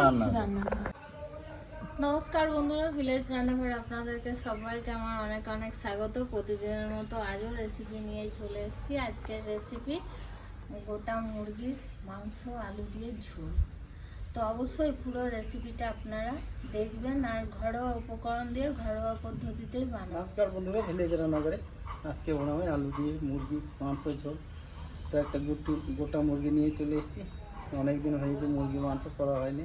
রান্নাঘর। নমস্কার বন্ধুরা, ভিলেজ রান্নাঘরে আপনাদেরকে সবাইকে আমার অনেক অনেক স্বাগত। প্রতিদিনের মতো আজও রেসিপি নিয়ে চলে এসেছি। আজকের রেসিপি গোটা মুরগির মাংস আলু দিয়ে ঝোল। তো অবশ্যই পুরো রেসিপিটা আপনারা দেখবেন আর ঘরোয়া উপকরণ দিয়ে ঘরোয়া পদ্ধতিতেই বানাবেন। নমস্কার বন্ধুরা, ভিলেজ রান্নাঘরে আজকে বানাবে আলু দিয়ে মুরগি মাংস ঝোল। তো একটা গোটা মুরগি নিয়ে চলে এসেছি। অনেক দিন হয়েছে মুরগি মাংস করা হয়নি।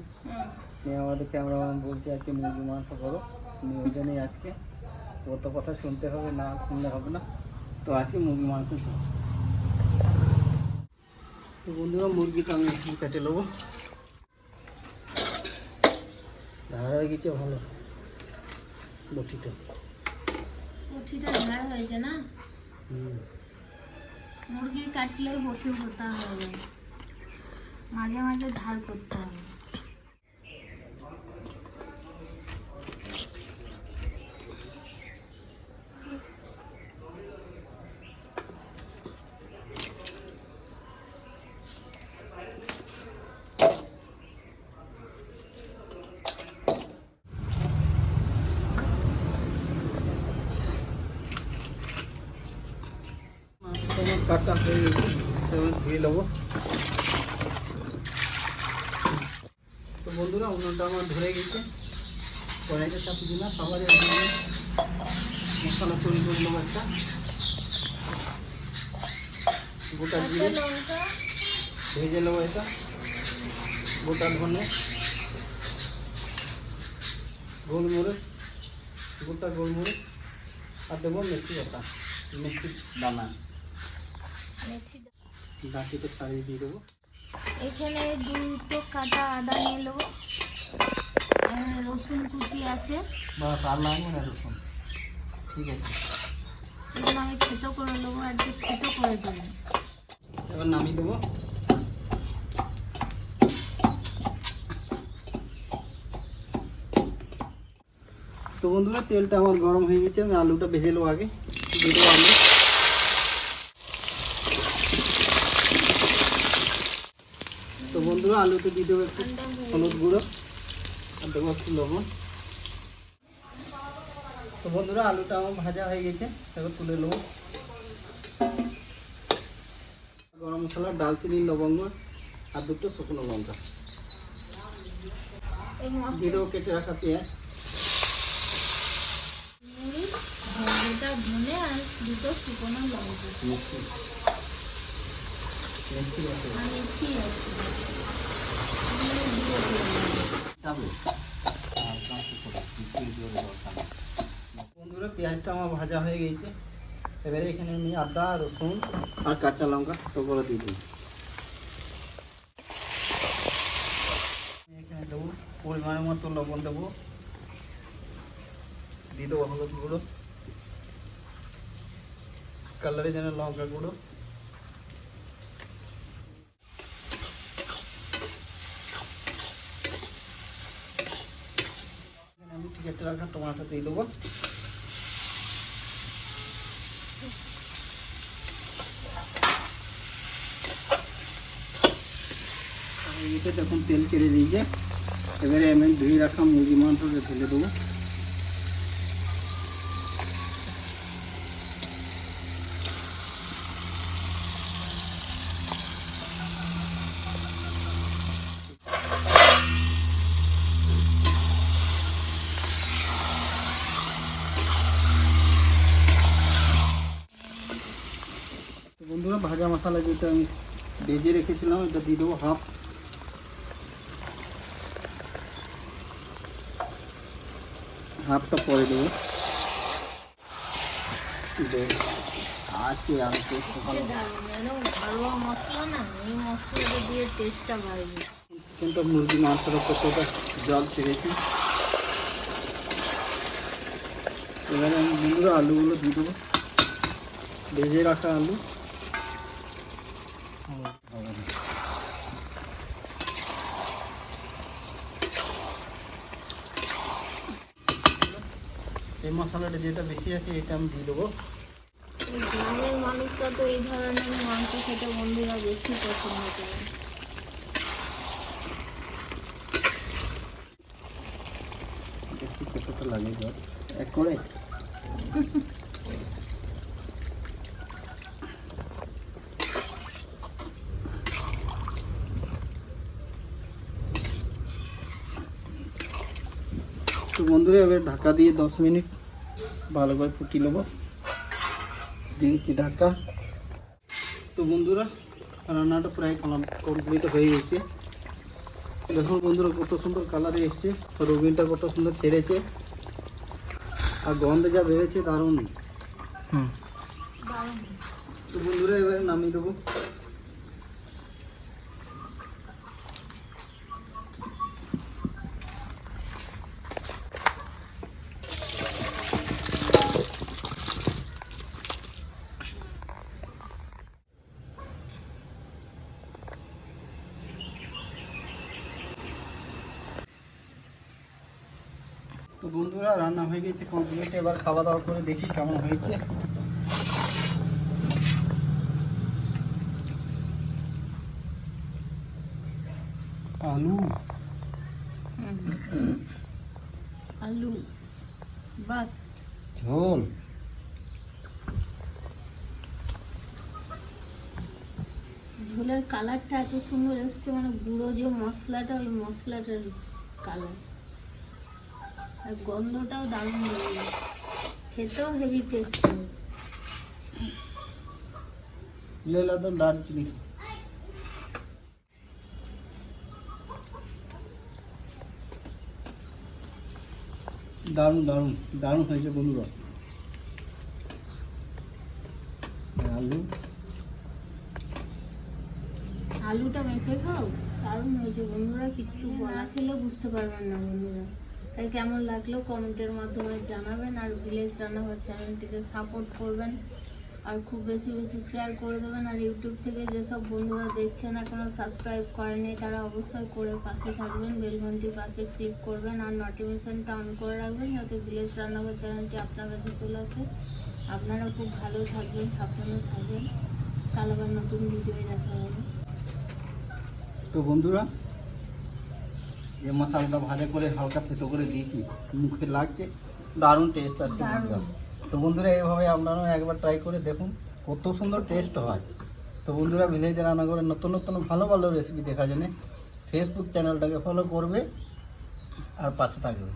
নিয়ে আমাদের ক্যামেরাম্যান বলছে আজকে মুরগি মাংস করো, ওই জন্যই আজকে ওর তো কথা শুনতে হবে, না শুনলে হবে না। তো আজকে মুরগি মাংস ঝোল। তো বন্ধুরা, মুরগিটা আমি কেটে নেবো। ধার হয়ে গেছে ভালো, বটিটা ধার হয়েছে না, মুরগি কাটলে বটি ভোতা হয়ে যায়, মাঝে মাঝে ধার করতে হবে। কাটা হয়ে গেছে, ধুয়ে নেবো। তো বন্ধুরা, উনুনটা আমার ধরে গেছে। কড়াইটা চাপি দিলাম, সবারই মশলা তৈরি করে নেবো। একটা গোটা জিরে ভেজে নেবো, এটা গোটা ধনে, গোলমরিচ, গোটা গোলমরিচ, আর দেবো মেথি বাটা, মেথি দানা, ডাঁটিটা ছাড়িয়ে দিয়ে দেবো। এখানে দুটো কাটা আদা নিয়ে নেবো, রসুন কুচি আছে, বাস আর লাগবে না রসুন, ঠিক আছে। এগুলো আমি থেতো করে নেবো, আর যে থেতো করে দেবো। এবার নামিয়ে দেবো। তো বন্ধুরা, তেলটা আমার গরম হয়ে গেছে, আমি আলুটা ভেজে নেবো। আগে দিয়ে দেবো আলু। তো বন্ধুরা, আলুতে দিয়ে দেবো একটু হলুদ গুঁড়ো, আর দেবো একটু লবণ। তো বন্ধুরা, আলুটা আমার ভাজা হয়ে গেছে, এবার তুলে নেবো। গরম মশলা, দারচিনি, লবঙ্গ, আর দুটো শুকনো লঙ্কা দিয়ে দেবো। কেটে রাখা পেঁয়াজ, গোটা ধনে আর দুটো শুকনো লঙ্কা, বন্ধুরা, পেঁয়াজটা আমার ভাজা হয়ে গেছে। এবারে এখানে আমি আদা, রসুন আর কাঁচা লঙ্কা টুকরো দিয়ে দিই। এখানে দেবো পরিমাণের মতো লবণ, দেবো দিয়ে দেবো হলুদ গুঁড়ো, কালারের জন্য লঙ্কা গুঁড়ো, আমি কেটে রাখা টমেটো দিয়ে দেবো। এটা যখন তেল ছেড়ে দিয়েছে, এবারে আমি ধুয়ে রাখা মুরগি মাংসটা ঢেলে দেবো। বন্ধুরা, ভাজা মশলা যেটা আমি ভেজে রেখেছিলাম, এটা দিয়ে দেবো হাফটা পরে দেবো। আজকে আমি ঘরোয়া মশলা না, এই মশলাটা দিয়ে টেস্টটা বাড়বে। কিন্তু মুরগি মাংসটা কতটা জল ছেড়েছি। এবারে আমি বন্ধুরা আলুগুলো দিয়ে দেবো, ভেজে রাখা আলু। এই মশলাটা যেটা বেশি আছে এটা আমি দিয়ে দেবো। গ্রামের মানুষরা তো এই ধরনের মাংস খেতে বন্ধুরা বেশি পছন্দ করে। লাগে জল এক করে। তো বন্ধুরা এবার ঢাকা দিয়ে 10 মিনিট ভালো করে ফুটিয়ে নেবো। দিয়েছি ঢাকা। তো বন্ধুরা রান্নাটা প্রায় কমপ্লিট হয়ে গেছে। দেখুন বন্ধুরা কত সুন্দর কালারে এসছে, রবিনটা কত সুন্দর ছেড়েছে আর গন্ধ যা বেড়েছে দারুণ। তো বন্ধুরা এবারে নামিয়ে দেবো। তো বন্ধুরা রান্না হয়ে গেছে কমপ্লিট। এবার খাওয়া দাওয়া করে দেখি কেমন হয়েছে। আলু আলু বাস ঝোল, ঝোলের কালারটা এত সুন্দর এসছে, মানে গুঁড়ো যে মশলাটা, ওই মশলাটার কালার, আর গন্ধটাও দারুণ লাগে, খেতেও হেভি টেস্ট। লেলা তো দারচিনি। দারুণ দারুণ দারুণ হয়েছে বন্ধুরা। আলু আলুটা মেখে খাও, দারুণ হয়েছে বন্ধুরা, কিচ্ছু না খেলে বুঝতে পারবেন না বন্ধুরা। তাই কেমন লাগলো কমেন্টের মাধ্যমে জানাবেন, আর ভিলেজ রান্নাঘর চ্যানেলটিকে সাপোর্ট করবেন, আর খুব বেশি বেশি শেয়ার করে দেবেন। আর ইউটিউব থেকে যেসব বন্ধুরা দেখছেন এখনও সাবস্ক্রাইব করেনি তারা অবশ্যই করে পাশে থাকবেন, বেল ঘন্টির পাশে ক্লিক করবেন আর নোটিফিকেশনটা অন করে রাখবেন, যাতে ভিলেজ রান্নাঘর চ্যানেলটি আপনার কাছে চলে আসে। আপনারা খুব ভালো থাকবেন, সাবধানে থাকবেন। কাল আবার নতুন ভিডিও দেখা হবে। তো বন্ধুরা এই মশলাটা ভাজা করে হালকা থেতো করে দিয়েছি, মুখে লাগছে, দারুণ টেস্ট আসছে বন্ধুরা। তো বন্ধুরা এইভাবে আপনারা একবার ট্রাই করে দেখুন, কত সুন্দর টেস্ট হয়। তো বন্ধুরা ভিলেজ রান্নাঘরের নতুন নতুন ভালো ভালো রেসিপি দেখার জন্য ফেসবুক চ্যানেলটাকে ফলো করবে আর পাশে থাকবে।